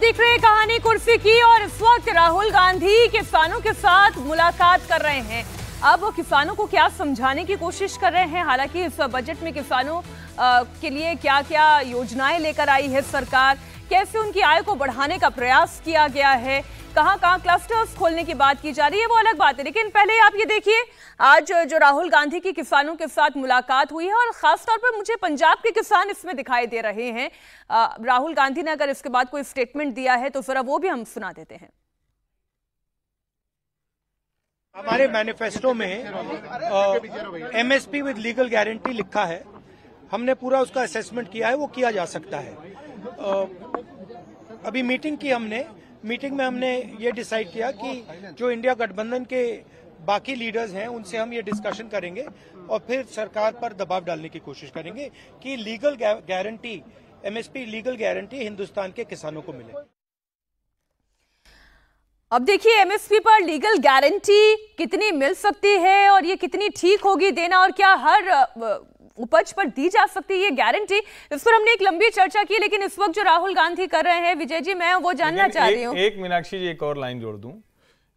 देख रहे हैं कहानी कुर्सी की और इस वक्त राहुल गांधी किसानों के साथ मुलाकात कर रहे हैं। अब वो किसानों को क्या समझाने की कोशिश कर रहे हैं। हालांकि इस बजट में किसानों के लिए क्या क्या योजनाएं लेकर आई है सरकार, कैसे उनकी आय को बढ़ाने का प्रयास किया गया है, कहां क्लस्टर्स खोलने की बात की जा रही है, वो अलग बात है। लेकिन पहले आप ये देखिए, आज जो राहुल गांधी की किसानों के साथ मुलाकात हुई है और खासतौर पर मुझे पंजाब के किसान इसमें दिखाई दे रहे हैं। राहुल गांधी ने अगर इसके बाद कोई स्टेटमेंट दिया है तो जरा वो भी हम सुना देते हैं। हमारे मैनिफेस्टो में एमएसपी विद लीगल गारंटी लिखा है। हमने पूरा उसका असेसमेंट किया है, वो किया जा सकता है। अभी मीटिंग में हमने ये डिसाइड किया कि जो इंडिया गठबंधन के बाकी लीडर्स हैं उनसे हम ये डिस्कशन करेंगे और फिर सरकार पर दबाव डालने की कोशिश करेंगे कि legal guarantee, MSP legal guarantee Hindustan के किसानों को मिले। अब देखिए, एमएसपी पर लीगल गारंटी कितनी मिल सकती है और ये कितनी ठीक होगी देना, और क्या हर उपज पर दी जा सकती है ये गारंटी, इस पर हमने एक लंबी चर्चा की। लेकिन इस वक्त जो राहुल गांधी कर रहे हैं, विजय जी, मैं वो जानना चाह रही हूँ। एक मीनाक्षी जी, एक और लाइन जोड़ दूं।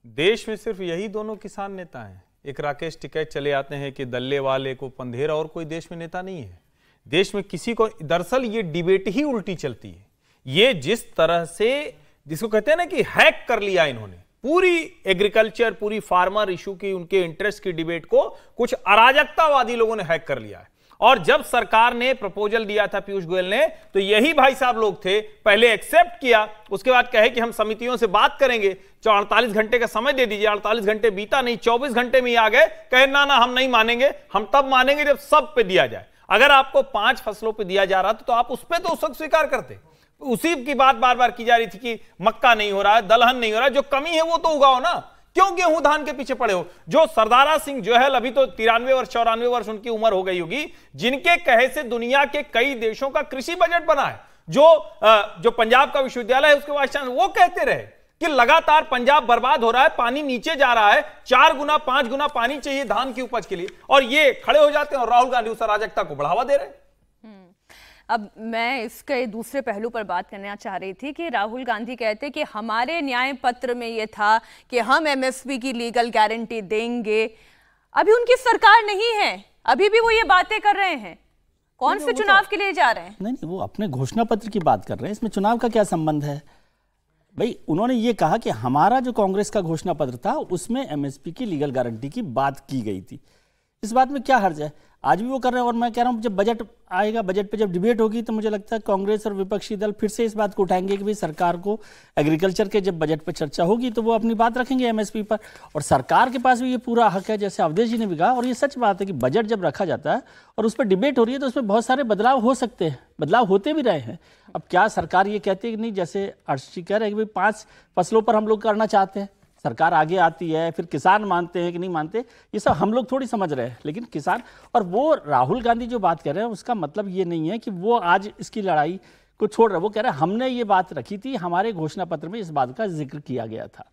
देश में सिर्फ यही दोनों किसान नेता हैं। एक राकेश टिकैत चले आते हैं कि दल्ले वाले को पंधेरा, और कोई देश में नेता नहीं है। देश में किसी को, दरअसल ये डिबेट ही उल्टी चलती है। ये जिस तरह से, जिसको कहते हैं ना कि हैक कर लिया इन्होंने पूरी एग्रीकल्चर, पूरी फार्मर इशू की, उनके इंटरेस्ट की डिबेट को कुछ अराजकतावादी लोगों ने हैक कर लिया है। और जब सरकार ने प्रपोजल दिया था पीयूष गोयल ने, तो यही भाई साहब लोग थे, पहले एक्सेप्ट किया, उसके बाद कहे कि हम समितियों से बात करेंगे, 48 घंटे का समय दे दीजिए। 48 घंटे बीता नहीं, 24 घंटे में ही आ गए, कहे ना हम नहीं मानेंगे, हम तब मानेंगे जब सब पे दिया जाए। अगर आपको 5 फसलों पे दिया जा रहा था तो आप उस पे तो उस वक्त स्वीकार करते। उसी की बात बार बार की जा रही थी कि मक्का नहीं हो रहा है, दलहन नहीं हो रहा है, जो कमी है वो तो उगाओ ना, क्यों गेहूं धान के पीछे पड़े हो। जो सरदारा सिंह जोहल, अभी तो 93 वर्ष 94 वर्ष उनकी उम्र हो गई होगी, जिनके कहे से दुनिया के कई देशों का कृषि बजट बना है, जो पंजाब का विश्वविद्यालय है उसके वाइस चांसलर, वो कहते रहे कि लगातार पंजाब बर्बाद हो रहा है, पानी नीचे जा रहा है, 4 गुना 5 गुना पानी चाहिए धान की उपज के लिए, और ये खड़े हो जाते हैं और राहुल गांधी उस अराजकता को बढ़ावा दे रहे हैं। अब मैं इसके दूसरे पहलू पर बात करना चाह रही थी कि राहुल गांधी कहते कि हमारे न्याय पत्र में यह था कि हम एमएसपी की लीगल गारंटी देंगे। अभी उनकी सरकार नहीं है, अभी भी वो ये बातें कर रहे हैं। कौन से चुनाव के लिए जा रहे हैं? नहीं, वो अपने घोषणा पत्र की बात कर रहे हैं, इसमें चुनाव का क्या संबंध है भाई। उन्होंने ये कहा कि हमारा जो कांग्रेस का घोषणा पत्र था उसमें एमएसपी की लीगल गारंटी की बात की गई थी। इस बात में क्या हर्ज है? आज भी वो कर रहे हैं। और मैं कह रहा हूँ, जब बजट आएगा, बजट पे जब डिबेट होगी, तो मुझे लगता है कांग्रेस और विपक्षी दल फिर से इस बात को उठाएंगे कि भाई सरकार को एग्रीकल्चर के जब बजट पे चर्चा होगी तो वो अपनी बात रखेंगे एमएसपी पर। और सरकार के पास भी ये पूरा हक है, जैसे अवधेश जी ने भी कहा। और ये सच बात है कि बजट जब रखा जाता है और उस पर डिबेट हो रही है तो उसमें बहुत सारे बदलाव हो सकते हैं, बदलाव होते भी रहे हैं। अब क्या सरकार ये कहती है कि नहीं, जैसे अर्श जी कह रहे हैं कि भाई 5 फसलों पर हम लोग करना चाहते हैं, सरकार आगे आती है, फिर किसान मानते हैं कि नहीं मानते, ये सब हम लोग थोड़ी समझ रहे हैं। लेकिन किसान, और वो राहुल गांधी जो बात कर रहे हैं उसका मतलब ये नहीं है कि वो आज इसकी लड़ाई को छोड़ रहे हैं। वो कह रहे हैं हमने ये बात रखी थी, हमारे घोषणा पत्र में इस बात का जिक्र किया गया था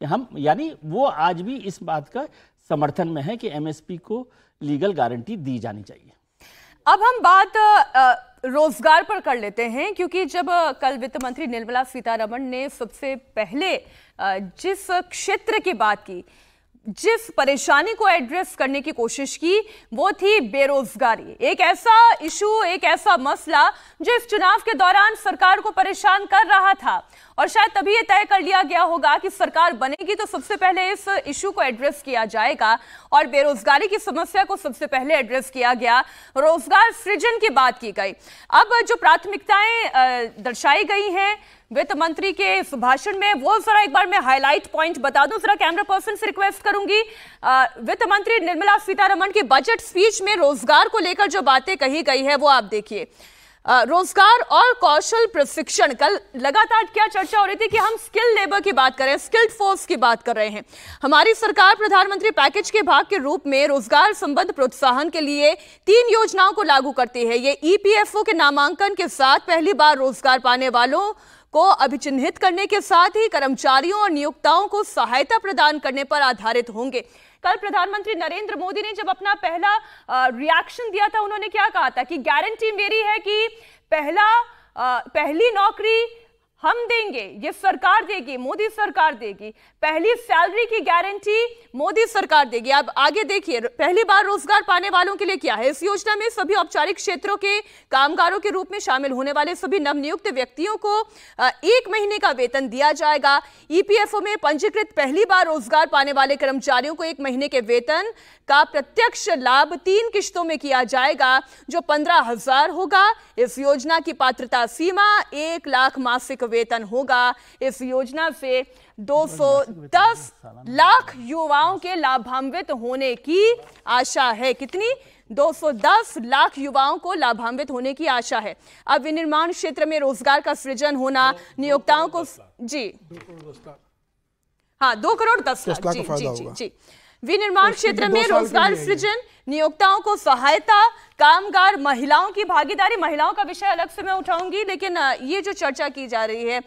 कि हम, यानी वो आज भी इस बात का समर्थन में है कि एमएसपी को लीगल गारंटी दी जानी चाहिए। अब हम बात रोजगार पर कर लेते हैं, क्योंकि जब कल वित्त मंत्री निर्मला सीतारमण ने सबसे पहले जिस क्षेत्र की बात की, जिस परेशानी को एड्रेस करने की कोशिश की, वो थी बेरोजगारी। एक ऐसा इशू, एक ऐसा मसला जो इस चुनाव के दौरान सरकार को परेशान कर रहा था, और शायद तभी ये तय कर लिया गया होगा कि सरकार बनेगी तो सबसे पहले इस इशू को एड्रेस किया जाएगा, और बेरोजगारी की समस्या को सबसे पहले एड्रेस किया गया। रोजगार सृजन की बात की गई। अब जो प्राथमिकताएं दर्शाई गई हैं वित्त मंत्री के इस भाषण में, वो जरा एक बार मैं हाईलाइट पॉइंट बता दूं। जरा कैमरा पर्सन से रिक्वेस्ट करूंगी, वित्त मंत्री निर्मला सीतारमण की बजट स्पीच में रोजगार को लेकर जो बातें कही गई है वो आप देखिए। रोजगार और कौशल प्रशिक्षण, कल लगातार क्या चर्चा हो रही थी कि हम स्किल लेबर की बात कर रहे हैं, स्किल्ड फोर्स की बात कर रहे हैं। हमारी सरकार प्रधानमंत्री पैकेज के भाग के रूप में रोजगार संबंध प्रोत्साहन के लिए 3 योजनाओं को लागू करती है। ये ईपीएफओ के नामांकन के साथ पहली बार रोजगार पाने वालों को अभिचिन्हित करने के साथ ही कर्मचारियों और नियोक्ताओं को सहायता प्रदान करने पर आधारित होंगे। कल प्रधानमंत्री नरेंद्र मोदी ने जब अपना पहला रिएक्शन दिया था, उन्होंने क्या कहा था कि गारंटी मेरी है कि पहली नौकरी हम देंगे, ये सरकार देगी, मोदी सरकार देगी। पहली सैलरी की गारंटी मोदी सरकार देगी। अब आगे देखिए, पहली बार रोजगार पाने वालों के लिए क्या है इस योजना में? सभी औपचारिक क्षेत्रों के कामगारों के रूप में शामिल होने वाले सभी नवनियुक्त व्यक्तियों को 1 महीने का वेतन दिया जाएगा। ईपीएफओ में पंजीकृत पहली बार रोजगार पाने वाले कर्मचारियों को 1 महीने के वेतन का प्रत्यक्ष लाभ 3 किश्तों में किया जाएगा, जो 15,000 होगा। इस योजना की पात्रता सीमा 1 लाख मासिक वेतन होगा। इस योजना से 210 लाख युवाओं के लाभान्वित होने की आशा है। कितनी? 210 लाख युवाओं को लाभान्वित होने की आशा है। अब विनिर्माण क्षेत्र में रोजगार का सृजन होना, नियोक्ताओं को जी हाँ 2 करोड़ 10 लाख जी। विनिर्माण क्षेत्र में रोजगार सृजन, नियोक्ताओं को सहायता, कामगार महिलाओं की भागीदारी। महिलाओं का विषय अलग से मैं उठाऊंगी, लेकिन ये जो चर्चा की जा रही है,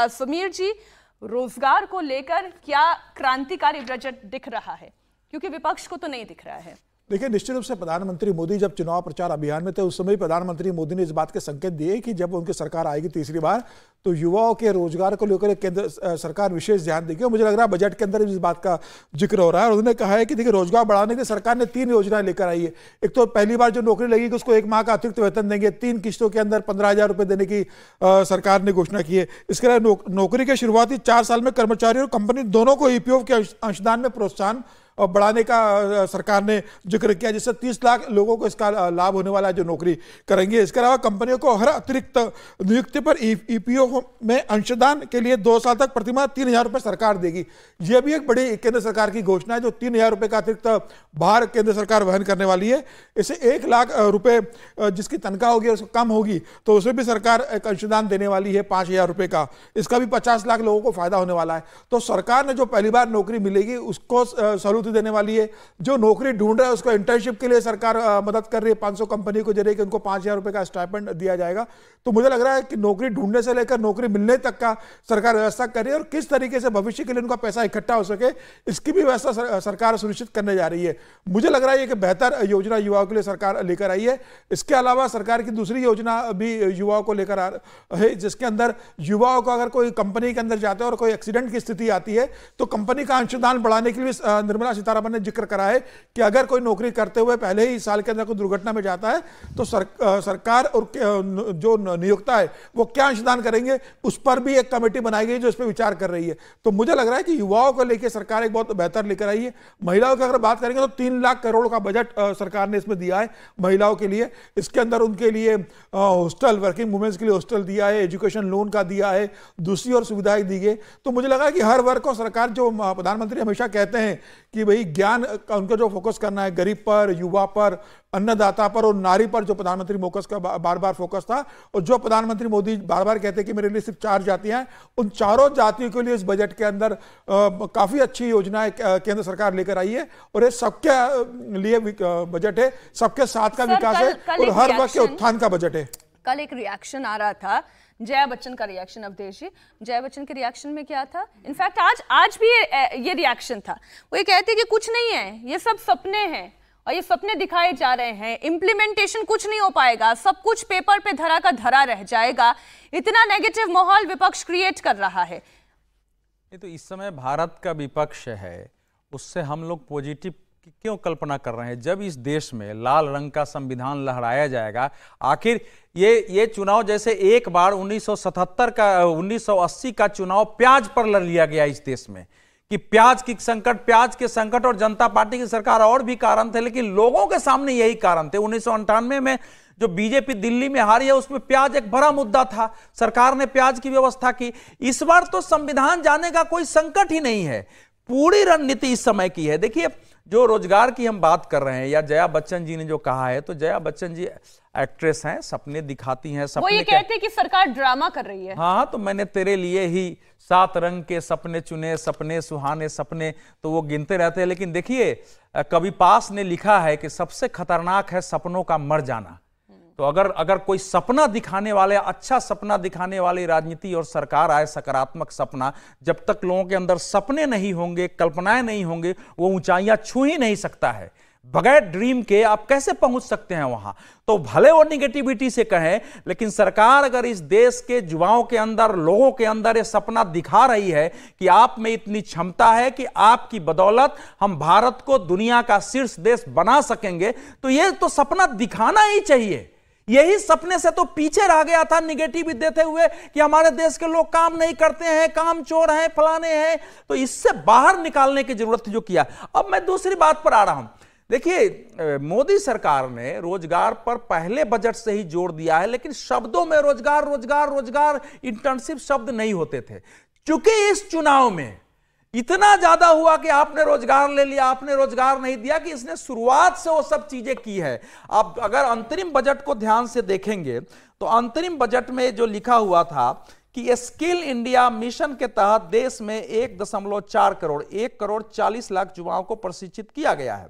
समीर जी, रोजगार को लेकर क्या क्रांतिकारी बजट दिख रहा है? क्योंकि विपक्ष को तो नहीं दिख रहा है। देखिए, निश्चित रूप से प्रधानमंत्री मोदी जब चुनाव प्रचार अभियान में थे, उस समय प्रधानमंत्री मोदी ने इस बात के संकेत दिए कि जब उनकी सरकार आएगी तीसरी बार, तो युवाओं के रोजगार को लेकर केंद्र सरकार विशेष ध्यान देगी। मुझे लग रहा है बजट के अंदर इस बात का जिक्र हो रहा है। और उन्होंने कहा है कि देखिए, रोजगार बढ़ाने के लिए सरकार ने 3 योजनाएं लेकर आई है। एक तो पहली बार जो नौकरी लगेगी उसको 1 माह का अतिरिक्त वेतन देंगे, 3 किश्तों के अंदर 15,000 रुपए देने की सरकार ने घोषणा की है। इसके अलावा नौकरी के शुरुआती 4 साल में कर्मचारी और कंपनी दोनों को ईपीएफ के अंशदान में प्रोत्साहन और बढ़ाने का सरकार ने जिक्र किया, जिससे 30 लाख लोगों को इसका लाभ होने वाला है जो नौकरी करेंगे। इसके अलावा कंपनियों को हर अतिरिक्त नियुक्ति पर ईपीएफ में अंशदान के लिए 2 साल तक प्रतिमाह 3,000 रुपये सरकार देगी। यह भी एक बड़ी केंद्र सरकार की घोषणा है, जो 3,000 रुपये का अतिरिक्त भार केंद्र सरकार वहन करने वाली है। इसे 1 लाख रुपये जिसकी तनख्वाह होगी उसको कम होगी तो उसे भी सरकार एक अंशदान देने वाली है 5,000 रुपये का। इसका भी 50 लाख लोगों को फायदा होने वाला है। तो सरकार ने जो पहली बार नौकरी मिलेगी उसको सहुलियत देने वाली है। जो नौकरी ढूंढ रहा है उसको इंटर्नशिप के लिए सरकार मदद कर रही है। 500 कंपनी को जरिए कि उनको 5,000 रुपए का स्टाइपेंड दिया जाएगा। तो मुझे लग रहा है कि नौकरी ढूंढने से लेकर नौकरी मिलने तक का सरकार व्यवस्था कर रही है, और किस तरीके से भविष्य के लिए उनका पैसा इकट्ठा हो सके इसकी भी व्यवस्था सरकार सुनिश्चित करने जा रही है। मुझे लग रहा है कि बेहतर योजना युवाओं के लिए सरकार लेकर आई है। इसके अलावा सरकार की दूसरी योजना भी युवाओं को लेकर है, जिसके अंदर युवाओं को अगर कोई कंपनी के अंदर जाते हैं और कोई एक्सीडेंट की स्थिति आती है तो कंपनी का अंशदान बढ़ाने के लिए निर्मला सीतारमण ने जिक्र करा है कि अगर कोई नौकरी करते हुए पहले ही साल के अंदर कोई दुर्घटना में जाता है तो सरकार और जो नियोक्ता है वो क्या अंशदान करेंगे, उस पर भी एक कमेटी बनाई गई जो इस पर विचार कर रही है। तो मुझे लग रहा है कि युवाओं को लेकर सरकार एक बहुत बेहतर लेकर आई है। महिलाओं की अगर बात करेंगे तो 3 लाख करोड़ का बजट सरकार ने इसमें दिया है महिलाओं के लिए। इसके अंदर उनके लिए हॉस्टल, वर्किंग वुमेन्स के लिए हॉस्टल दिया है, एजुकेशन लोन का दिया है, दूसरी और सुविधाएं दी गई। तो मुझे लगा कि हर वर्ग को सरकार, जो प्रधानमंत्री हमेशा कहते हैं कि भाई ज्ञान का उनको जो फोकस करना है, गरीब पर, युवा पर, अन्नदाता पर और नारी पर, जो प्रधानमंत्री फोकस का बार बार फोकस था, और जो प्रधानमंत्री मोदी बार बार कहते हैं कि मेरे लिए सिर्फ 4 जातियां हैं, उन चारों जातियों के लिए इस बजट के अंदर काफी अच्छी योजनाएं केंद्र सरकार लेकर आई है। और ये सबके लिए बजट है, सबके साथ का विकास है और हर वर्ग के उत्थान का बजट है। कल एक रिएक्शन आ रहा था, जया बच्चन का रिएक्शन। अवधेश जी, जया बच्चन के रिएक्शन में क्या था? इनफैक्ट आज भी ये रिएक्शन था। वो ये कहते कि कुछ नहीं है, ये सब सपने हैं और ये सपने दिखाए जा रहे हैं, इम्प्लीमेंटेशन कुछ नहीं हो पाएगा, सब कुछ पेपर पे धरा का धरा रह जाएगा। इतना नेगेटिव माहौल विपक्ष क्रिएट कर रहा है। ये तो इस समय भारत का विपक्ष है, उससे हम लोग पॉजिटिव क्यों कल्पना कर रहे हैं? जब इस देश में लाल रंग का संविधान लहराया जाएगा, आखिर ये चुनाव जैसे एक बार 1980 का चुनाव प्याज पर लड़ लिया गया इस देश में, कि प्याज के संकट और जनता पार्टी की सरकार और भी कारण थे, लेकिन लोगों के सामने यही कारण थे। 1998 में जो बीजेपी दिल्ली में हारी है उसमें प्याज एक बड़ा मुद्दा था, सरकार ने प्याज की व्यवस्था की। इस बार तो संविधान जाने का कोई संकट ही नहीं है, पूरी रणनीति इस समय की है। देखिए, जो रोजगार की हम बात कर रहे हैं, या जया बच्चन जी ने जो कहा है, तो जया बच्चन जी एक्ट्रेस हैं, सपने दिखाती हैं, सपने। वो ये कहते हैं कि सरकार ड्रामा कर रही है। हाँ, तो मैंने तेरे लिए ही 7 रंग के सपने चुने, सपने सुहाने सपने, तो वो गिनते रहते हैं। लेकिन देखिए, कवि पास ने लिखा है कि सबसे खतरनाक है सपनों का मर जाना। तो अगर कोई सपना दिखाने वाले, अच्छा सपना दिखाने वाली राजनीति और सरकार आए, सकारात्मक सपना, जब तक लोगों के अंदर सपने नहीं होंगे, कल्पनाएं नहीं होंगे, वो ऊंचाइयां छू ही नहीं सकता है। बगैर ड्रीम के आप कैसे पहुंच सकते हैं वहां? तो भले वो निगेटिविटी से कहें, लेकिन सरकार अगर इस देश के युवाओं के अंदर, लोगों के अंदर ये सपना दिखा रही है कि आप में इतनी क्षमता है कि आपकी बदौलत हम भारत को दुनिया का शीर्ष देश बना सकेंगे, तो ये तो सपना दिखाना ही चाहिए। यही सपने से तो पीछे रह गया था निगेटिव देते हुए कि हमारे देश के लोग काम नहीं करते हैं, काम चोर हैं, फलाने हैं। तो इससे बाहर निकालने की जरूरत जो किया। अब मैं दूसरी बात पर आ रहा हूं। देखिए, मोदी सरकार ने रोजगार पर पहले बजट से ही जोर दिया है, लेकिन शब्दों में रोजगार रोजगार रोजगार, इंटर्नशिप शब्द नहीं होते थे। चूंकि इस चुनाव में इतना ज्यादा हुआ कि आपने रोजगार ले लिया, आपने रोजगार नहीं दिया, कि इसने शुरुआत से वो सब चीजें की है। आप अगर अंतरिम बजट को ध्यान से देखेंगे तो अंतरिम बजट में जो लिखा हुआ था कि स्किल इंडिया मिशन के तहत देश में 1.4 करोड़ 1.40 करोड़ युवाओं को प्रशिक्षित किया गया है।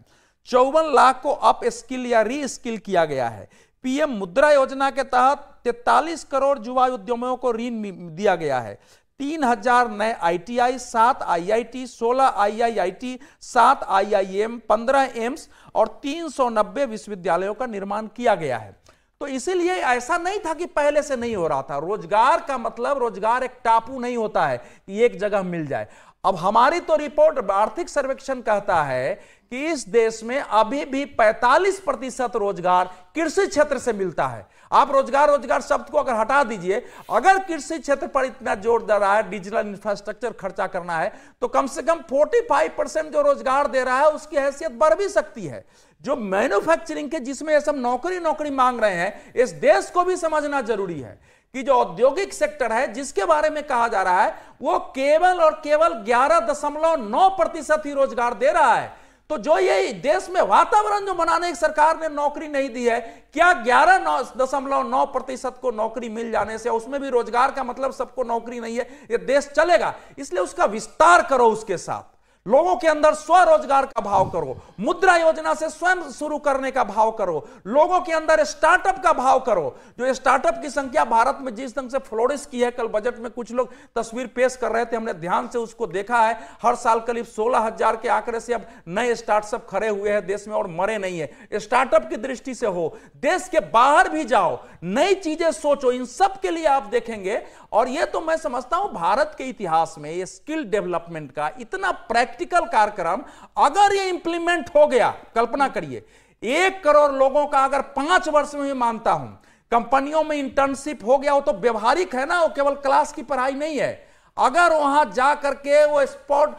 54 लाख को अप स्किल या री स्किल किया गया है। पीएम मुद्रा योजना के तहत 43 करोड़ युवा उद्यमियों को ऋण दिया गया है। 3000 नए ITI, 7 IIT, 16 IIIT, 7 IIM, 15 AIIMS और 390 विश्वविद्यालयों का निर्माण किया गया है। तो इसीलिए ऐसा नहीं था कि पहले से नहीं हो रहा था। रोजगार का मतलब, रोजगार एक टापू नहीं होता है कि एक जगह मिल जाए। अब हमारी तो रिपोर्ट, आर्थिक सर्वेक्षण कहता है कि इस देश में अभी भी 45% रोजगार कृषि क्षेत्र से मिलता है। आप रोजगार रोजगार शब्द को अगर हटा दीजिए, अगर कृषि क्षेत्र पर इतना जोर दे रहा है, डिजिटल इंफ्रास्ट्रक्चर खर्चा करना है, तो कम से कम 45% जो रोजगार दे रहा है उसकी हैसियत बढ़ भी सकती है। जो मैन्युफैक्चरिंग के, जिसमें ये सब नौकरी नौकरी मांग रहे हैं, इस देश को भी समझना जरूरी है कि जो औद्योगिक सेक्टर है जिसके बारे में कहा जा रहा है, वो केवल और केवल 11.9% ही रोजगार दे रहा है। तो जो ये देश में वातावरण जो बनाने की सरकार ने नौकरी नहीं दी है, क्या 11.9% को नौकरी मिल जाने से, उसमें भी रोजगार का मतलब सबको नौकरी नहीं है, ये देश चलेगा? इसलिए उसका विस्तार करो, उसके साथ लोगों के अंदर स्वरोजगार का भाव करो, मुद्रा योजना से स्वयं शुरू करने का भाव करो, लोगों के अंदर स्टार्टअप का भाव करो। जो स्टार्टअप की संख्या भारत में जिस ढंग से फ्लोरिश की है, कल बजट में कुछ लोग तस्वीर पेश कर रहे थे, हमने ध्यान से उसको देखा है। हर साल करीब 16,000 के आंकड़े से अब नए स्टार्टअप खड़े हुए हैं देश में और मरे नहीं है। स्टार्टअप की दृष्टि से हो, देश के बाहर भी जाओ, नई चीजें सोचो, इन सब के लिए आप देखेंगे। और ये तो मैं समझता हूं भारत के इतिहास में ये स्किल डेवलपमेंट का इतना प्रैक्टिकल कार्यक्रम अगर ये इंप्लीमेंट हो गया, कल्पना करिए 1 करोड़ लोगों का अगर 5 वर्ष में, मानता हूं कंपनियों में इंटर्नशिप हो गया हो, तो व्यवहारिक है ना, वो केवल क्लास की पढ़ाई नहीं है। अगर वहां जा करके वो स्पॉट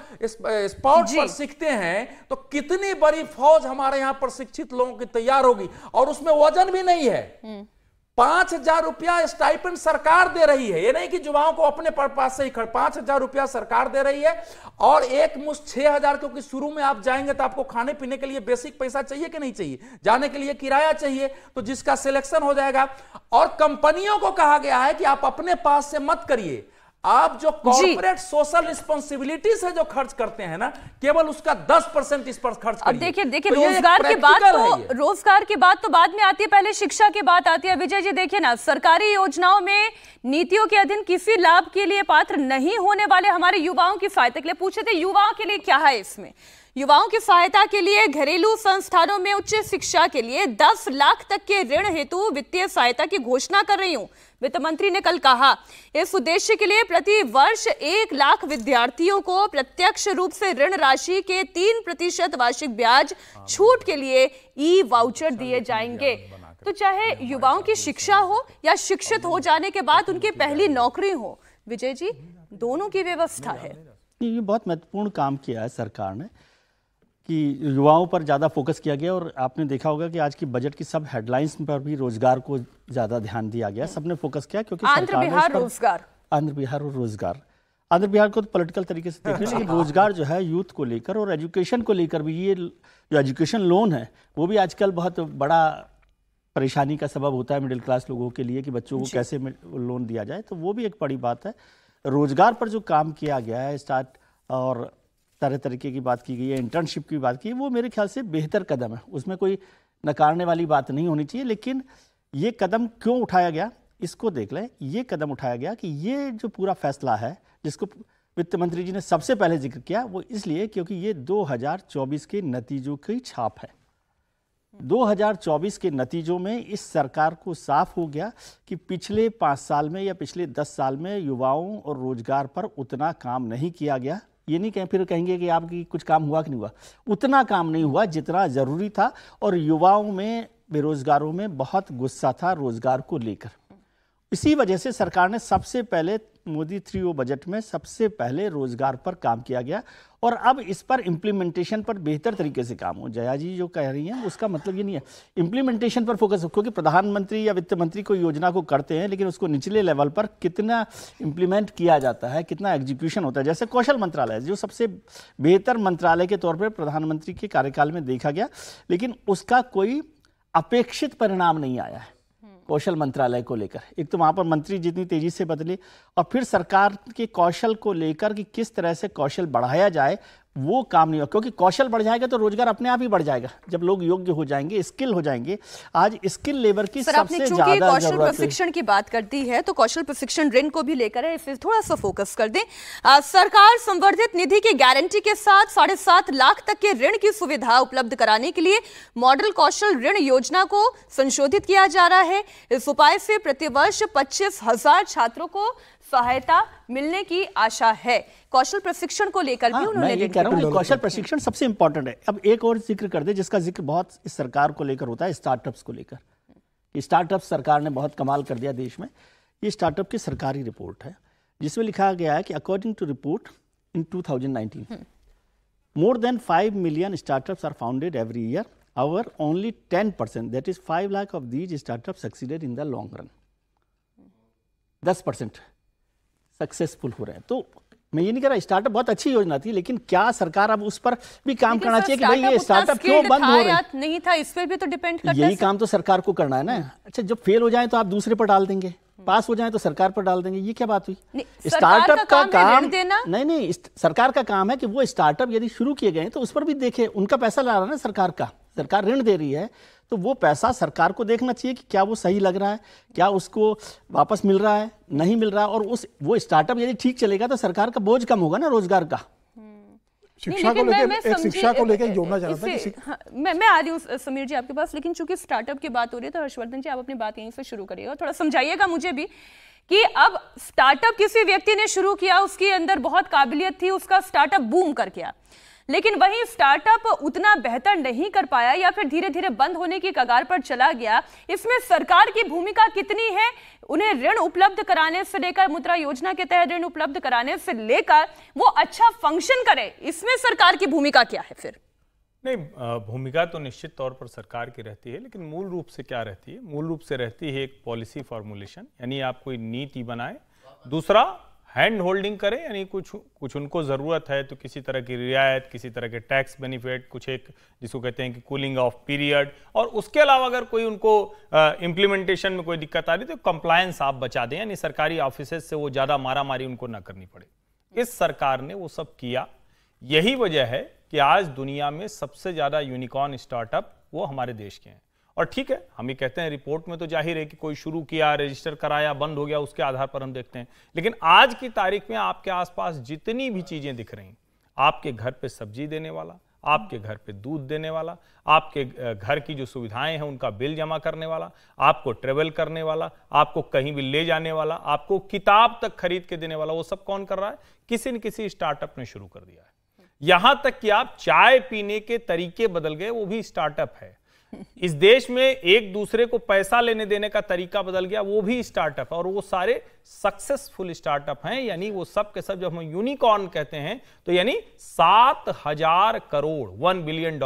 पर सीखते हैं, तो कितनी बड़ी फौज हमारे यहां प्रशिक्षित लोगों की तैयार होगी। और उसमें वजन भी नहीं है। 5,000 रुपया स्टाइपेंड सरकार दे रही है। ये नहीं कि युवाओं को अपने पास से ही 5,000 रुपया सरकार दे रही है। और एक मुश्त 6,000, क्योंकि शुरू में आप जाएंगे तो आपको खाने पीने के लिए बेसिक पैसा चाहिए कि नहीं चाहिए, जाने के लिए किराया चाहिए, तो जिसका सिलेक्शन हो जाएगा। और कंपनियों को कहा गया है कि आप अपने पास से मत करिए, आप जो कॉर्पोरेट सोशल रिस्पॉन्सिबिलिटी से जो खर्च करते हैं ना, केवल उसका 10% इस पर खर्च करिए। अब देखिए तो रोजगार की बात तो बाद में आती है, पहले शिक्षा की बात आती है। विजय जी देखिए ना, सरकारी योजनाओं में नीतियों के अधीन किसी लाभ के लिए पात्र नहीं होने वाले हमारे युवाओं की सहायता के लिए पूछे थे, युवाओं के लिए क्या है इसमें? युवाओं की सहायता के लिए घरेलू संस्थानों में उच्च शिक्षा के लिए 10 लाख तक के ऋण हेतु वित्तीय सहायता की घोषणा कर रही हूं, वित्त मंत्री ने कल कहा। इस उद्देश्य के लिए प्रति वर्ष 1 लाख विद्यार्थियों को प्रत्यक्ष रूप से ऋण राशि के 3% वार्षिक ब्याज छूट के लिए ई वाउचर दिए जाएंगे। तो चाहे युवाओं की शिक्षा हो या शिक्षित हो जाने के बाद उनकी पहली नौकरी हो, विजय जी दोनों की व्यवस्था है। ये बहुत महत्वपूर्ण काम किया है सरकार ने कि युवाओं पर ज़्यादा फोकस किया गया। और आपने देखा होगा कि आज की बजट की सब हेडलाइंस पर भी रोजगार को ज़्यादा ध्यान दिया गया, सबने फोकस किया, क्योंकि आंध्र बिहार रोजगार, आंध्र बिहार और रोजगार, आंध्र बिहार को तो पॉलिटिकल तरीके से देख रहे हैं, लेकिन रोजगार जो है यूथ को लेकर और एजुकेशन को लेकर भी, ये जो एजुकेशन लोन है वो भी आजकल बहुत बड़ा परेशानी का सबब होता है मिडिल क्लास लोगों के लिए कि बच्चों को कैसे लोन दिया जाए, तो वो भी एक बड़ी बात है। रोजगार पर जो काम किया गया है, स्टार्ट और तरह तरीके की बात की गई है, इंटर्नशिप की बात की, वो मेरे ख्याल से बेहतर कदम है, उसमें कोई नकारने वाली बात नहीं होनी चाहिए। लेकिन ये कदम क्यों उठाया गया इसको देख लें। ये कदम उठाया गया कि ये जो पूरा फैसला है, जिसको वित्त मंत्री जी ने सबसे पहले जिक्र किया, वो इसलिए क्योंकि ये 2024 के नतीजों की छाप है। 2024 के नतीजों में इस सरकार को साफ हो गया कि पिछले 5 साल में या पिछले 10 साल में युवाओं और रोजगार पर उतना काम नहीं किया गया। ये नहीं फिर कहेंगे कि आपकी कुछ काम हुआ कि नहीं हुआ, उतना काम नहीं हुआ जितना जरूरी था। और युवाओं में, बेरोजगारों में बहुत गुस्सा था रोजगार को लेकर। इसी वजह से सरकार ने सबसे पहले मोदी 3O बजट में सबसे पहले रोजगार पर काम किया गया और अब इस पर इम्प्लीमेंटेशन पर बेहतर तरीके से काम हो। जया जी जो कह रही हैं उसका मतलब ये नहीं है इम्प्लीमेंटेशन पर फोकस, क्योंकि प्रधानमंत्री या वित्त मंत्री कोई योजना को करते हैं लेकिन उसको निचले लेवल पर कितना इम्प्लीमेंट किया जाता है, कितना एग्जीक्यूशन होता है। जैसे कौशल मंत्रालय जो सबसे बेहतर मंत्रालय के तौर पर प्रधानमंत्री के कार्यकाल में देखा गया, लेकिन उसका कोई अपेक्षित परिणाम नहीं आया है कौशल मंत्रालय को लेकर। एक तो वहां पर मंत्री जितनी तेजी से बदले और फिर सरकार के कौशल को लेकर कि किस तरह से कौशल बढ़ाया जाए वो काम नहीं हुआ, क्योंकि कौशल बढ़ जाएगा तो रोजगार अपने आप ही बढ़ जाएगा जब लोग योग्य हो जाएंगे, स्किल हो जाएंगे। आज स्किल लेबर की सबसे ज्यादा कौशल प्रशिक्षण की बात करती है तो कौशल प्रशिक्षण ऋण को भी लेकर है, इसे थोड़ा सा फोकस कर दें। सरकार संवर्धित निधि की गारंटी के साथ 7.5 लाख तक के ऋण की सुविधा उपलब्ध कराने के लिए मॉडल कौशल ऋण योजना को संशोधित किया जा रहा है। इस उपाय से प्रतिवर्ष 25,000 छात्रों को सहायता मिलने की आशा है। कौशल प्रशिक्षण को लेकर भी उन्होंने मैं ये कह रहा हूं कि कौशल प्रशिक्षण सबसे इंपॉर्टेंट है। अब एक और जिक्र कर दे जिसका जिक्र बहुत इस सरकार को लेकर होता है, स्टार्टअप्स को लेकर। स्टार्टअप सरकार ने बहुत कमाल कर दिया देश में। ये स्टार्टअप की सरकारी रिपोर्ट है जिसमें लिखा गया है कि according to report in 2019 more than 5 million startups are founded every year. However, only 10%, that is 5 lakh of these startups succeeded in the long run. 10% successful हो रहे हैं। तो मैं ये नहीं कह रहा स्टार्टअप बहुत अच्छी योजना थी, लेकिन क्या सरकार अब उस पर भी काम करना चाहिए कि भाई ये स्टार्टअप क्यों बंद हो रहे हैं? नहीं था, इस पर भी तो डिपेंड करता है। यही काम तो सरकार को करना है ना। अच्छा, जब फेल हो जाए तो आप दूसरे पर डाल देंगे, पास हो जाए तो सरकार पर डाल देंगे, ये क्या बात हुई? स्टार्टअप का काम नहीं, सरकार का काम है कि वो स्टार्टअप यदि शुरू किए गए तो उस पर भी देखे। उनका पैसा ला रहा है ना सरकार का, सरकार ऋण दे रही है तो वो पैसा सरकार को देखना चाहिए कि क्या वो सही लग रहा है, क्या उसको वापस मिल रहा है, नहीं मिल रहा है। और वो स्टार्टअप यदि ठीक चलेगा तो सरकार का बोझ कम होगा ना रोजगार का। शिक्षा को लेकर शिक्षा को लेकर जोड़ना चाहता था। मैं आ रही हूँ समीर जी आपके पास, लेकिन चूंकि स्टार्टअप की बात हो रही है तो हर्षवर्धन जी आप अपनी बात यहीं से शुरू करिएगा। थोड़ा समझाइएगा मुझे भी कि अब स्टार्टअप किसी व्यक्ति ने शुरू किया, उसके अंदर बहुत काबिलियत थी, उसका स्टार्टअप बूम कर गया, लेकिन वही स्टार्टअप उतना बेहतर नहीं कर पाया या फिर धीरे धीरे बंद होने की कगार पर चला गया। इसमें सरकार की भूमिका कितनी है? उन्हें ऋण उपलब्ध कराने से लेकर, मुद्रा योजना के तहत ऋण उपलब्ध कराने से लेकर वो अच्छा फंक्शन करे, इसमें सरकार की भूमिका क्या है? फिर नहीं, भूमिका तो निश्चित तौर पर सरकार की रहती है, लेकिन मूल रूप से क्या रहती है? मूल रूप से रहती है एक पॉलिसी फॉर्मुलेशन, यानी आप कोई नीति बनाए। दूसरा, हैंड होल्डिंग करें, यानी कुछ उनको ज़रूरत है तो किसी तरह की रियायत, किसी तरह के टैक्स बेनिफिट, कुछ एक जिसको कहते हैं कि कूलिंग ऑफ पीरियड, और उसके अलावा अगर कोई उनको इम्प्लीमेंटेशन में कोई दिक्कत आ रही तो कंप्लायंस आप बचा दें, यानी सरकारी ऑफिसेज से वो ज़्यादा मारामारी उनको ना करनी पड़े। इस सरकार ने वो सब किया। यही वजह है कि आज दुनिया में सबसे ज़्यादा यूनिकॉर्न स्टार्टअप वो हमारे देश के हैं। और ठीक है, हम ये कहते हैं रिपोर्ट में तो जाहिर है कि कोई शुरू किया, रजिस्टर कराया, बंद हो गया, उसके आधार पर हम देखते हैं। लेकिन आज की तारीख में आपके आसपास जितनी भी चीजें दिख रही, आपके घर पे सब्जी देने वाला, आपके घर पे दूध देने वाला, आपके घर की जो सुविधाएं हैं उनका बिल जमा करने वाला, आपको ट्रेवल करने वाला, आपको कहीं भी ले जाने वाला, आपको किताब तक खरीद के देने वाला, वो सब कौन कर रहा है? किसी न किसी स्टार्टअप ने शुरू कर दिया है। यहां तक कि आप चाय पीने के तरीके बदल गए, वो भी स्टार्टअप है। इस देश में एक दूसरे को पैसा लेने देने का तरीका बदल गया, वो भी स्टार्टअप है। और वो सारे सक्सेसफुल स्टार्टअप हैं, यानी वो सब के सब जब हम यूनिकॉर्न कहते हैं तो यानी 7,000 करोड़, $1 बिलियन,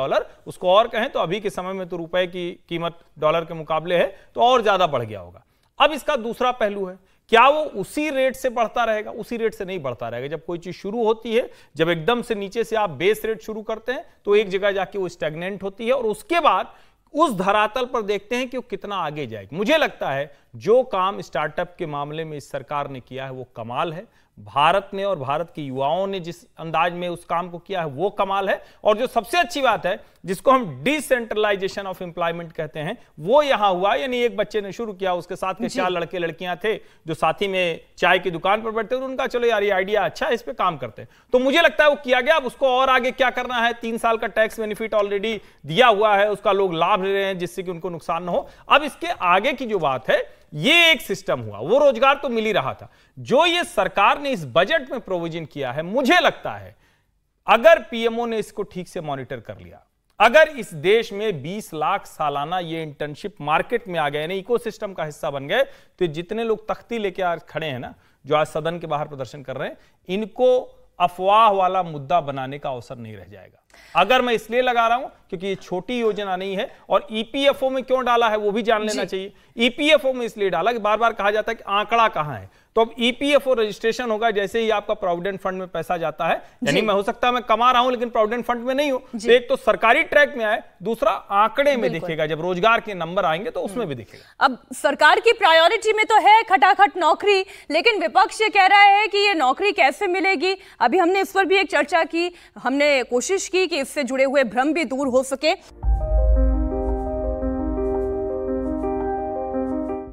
उसको और कहें तो अभी के समय में तो रुपए की कीमत डॉलर के मुकाबले है तो और ज्यादा बढ़ गया होगा। अब इसका दूसरा पहलू है, क्या वो उसी रेट से बढ़ता रहेगा? उसी रेट से नहीं बढ़ता रहेगा। जब कोई चीज शुरू होती है, जब एकदम से नीचे से आप बेस रेट शुरू करते हैं तो एक जगह जाके वो स्टैग्नेंट होती है और उसके बाद उस धरातल पर देखते हैं कि वो कितना आगे जाएगी। मुझे लगता है जो काम स्टार्टअप के मामले में इस सरकार ने किया है वो कमाल है। भारत ने और भारत के युवाओं ने जिस अंदाज में उस काम को किया है वो कमाल है। और जो सबसे अच्छी बात है, जिसको हम डिसेंट्रलाइजेशन ऑफ एम्प्लॉयमेंट कहते हैं, वो यहां हुआ। यानी एक बच्चे ने शुरू किया, उसके साथ के 4 लड़के लड़कियां थे जो साथी में चाय की दुकान पर बैठते थे, उनका चलो यार ये आइडिया अच्छा है, इस पे काम करते हैं। तो मुझे लगता है वो किया गया। अब उसको और आगे क्या करना है, 3 साल का टैक्स बेनिफिट ऑलरेडी दिया हुआ है, उसका लोग लाभ ले रहे हैं जिससे कि उनको नुकसान ना हो। अब इसके आगे की जो बात है, ये एक सिस्टम हुआ, वो रोजगार तो मिल ही रहा था। जो ये सरकार ने इस बजट में प्रोविजन किया है, मुझे लगता है अगर पीएमओ ने इसको ठीक से मॉनिटर कर लिया, अगर इस देश में 20 लाख सालाना ये इंटर्नशिप मार्केट में आ गए, यानी इकोसिस्टम का हिस्सा बन गए, तो जितने लोग तख्ती लेके आज खड़े हैं ना, जो आज सदन के बाहर प्रदर्शन कर रहे हैं, इनको अफवाह वाला मुद्दा बनाने का अवसर नहीं रह जाएगा। अगर मैं इसलिए लगा रहा हूं क्योंकि ये छोटी योजना नहीं है। और ईपीएफओ में क्यों डाला है वो भी जान लेना चाहिए। ईपीएफओ में इसलिए डाला कि बार बार कहा जाता है कि आंकड़ा कहां है, तो अब ईपीएफओ रजिस्ट्रेशन होगा जैसे ही आपका प्रोविडेंट फंड में पैसा जाता है, यानी मैं हो सकता है मैं कमा रहा हूं लेकिन प्रोविडेंट फंड में नहीं हूं, तो एक तो सरकारी ट्रैक में आए, दूसरा आंकड़े में दिखेगा। जब रोजगार के नंबर आएंगे तो उसमें भी दिखेगा। अब सरकार की प्रायोरिटी में तो है खटाखट नौकरी, लेकिन विपक्ष ये कह रहा है कि ये नौकरी कैसे मिलेगी। अभी हमने इस पर भी एक चर्चा की, हमने कोशिश की कि इससे जुड़े हुए भ्रम भी दूर हो सके।